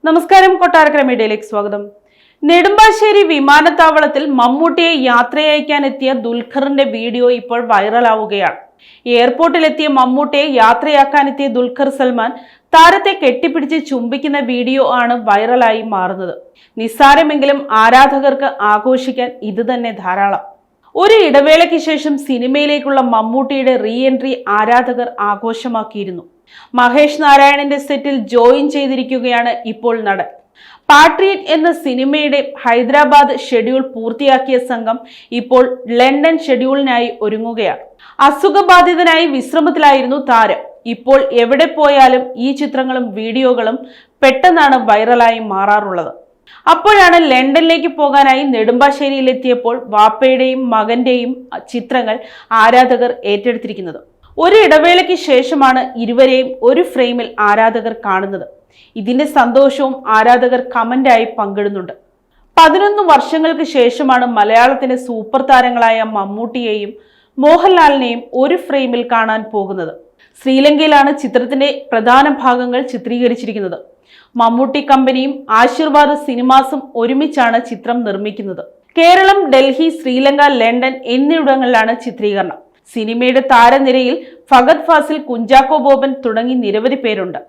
നമസ്കാരം, കൊട്ടാരക്കര മീഡിയയിലേക്ക് സ്വാഗതം. നെടുമ്പാശ്ശേരി വിമാനത്താവളത്തിൽ മമ്മൂട്ടിയെ യാത്രയയക്കാനെത്തിയ ദുൽഖറിന്റെ വീഡിയോ ഇപ്പോൾ വൈറലാവുകയാണ്. എയർപോർട്ടിലെത്തിയ മമ്മൂട്ടിയെ യാത്രയാക്കാനെത്തിയ ദുൽഖർ സൽമാൻ താരത്തെ കെട്ടിപ്പിടിച്ച് ചുംബിക്കുന്ന വീഡിയോ ആണ് വൈറലായി മാറുന്നത്. നിസ്സാരമെങ്കിലും ആരാധകർക്ക് ആഘോഷിക്കാൻ ഇത് തന്നെ ധാരാളം. ഒരു ഇടവേളയ്ക്ക് ശേഷം സിനിമയിലേക്കുള്ള മമ്മൂട്ടിയുടെ റീ എൻട്രി ആരാധകർ ആഘോഷമാക്കിയിരുന്നു. മഹേഷ് നാരായണന്റെ സെറ്റിൽ ജോയിൻ ചെയ്തിരിക്കുകയാണ് ഇപ്പോൾ നടൻ. പാട്രിയറ്റ് എന്ന സിനിമയുടെ ഹൈദരാബാദ് ഷെഡ്യൂൾ പൂർത്തിയാക്കിയ സംഘം ഇപ്പോൾ ലണ്ടൻ ഷെഡ്യൂളിനായി ഒരുങ്ങുകയാണ്. അസുഖബാധിതനായി വിശ്രമത്തിലായിരുന്നു താരം. ഇപ്പോൾ എവിടെ പോയാലും ഈ ചിത്രങ്ങളും വീഡിയോകളും പെട്ടെന്നാണ് വൈറലായി മാറാറുള്ളത്. അപ്പോഴാണ് ലണ്ടനിലേക്ക് പോകാനായി നെടുമ്പാശ്ശേരിയിലെത്തിയപ്പോൾ വാപ്പയുടെയും മകന്റെയും ചിത്രങ്ങൾ ആരാധകർ ഏറ്റെടുത്തിരിക്കുന്നത്. ഒരു ഇടവേളയ്ക്ക് ശേഷമാണ് ഇരുവരെയും ഒരു ഫ്രെയിമിൽ ആരാധകർ കാണുന്നത്. ഇതിന്റെ സന്തോഷവും ആരാധകർ കമന്റായി പങ്കിടുന്നുണ്ട്. 11 വർഷങ്ങൾക്ക് ശേഷമാണ് മലയാളത്തിലെ സൂപ്പർ താരങ്ങളായ മമ്മൂട്ടിയെയും മോഹൻലാലിനെയും ഒരു ഫ്രെയിമിൽ കാണാൻ പോകുന്നത്. ശ്രീലങ്കയിലാണ് ചിത്രത്തിന്റെ പ്രധാന ഭാഗങ്ങൾ ചിത്രീകരിച്ചിരിക്കുന്നത്. മമ്മൂട്ടി കമ്പനിയും ആശീർവാദ് സിനിമാസും ഒരുമിച്ചാണ് ചിത്രം നിർമ്മിക്കുന്നത്. കേരളം, ഡൽഹി, ശ്രീലങ്ക, ലണ്ടൻ എന്നിവിടങ്ങളിലാണ് ചിത്രീകരണം. സിനിമയുടെ താരനിരയിൽ ഫഹദ് ഫാസിൽ, കുഞ്ചാക്കോ ബോബൻ തുടങ്ങി നിരവധി പേരുണ്ട്.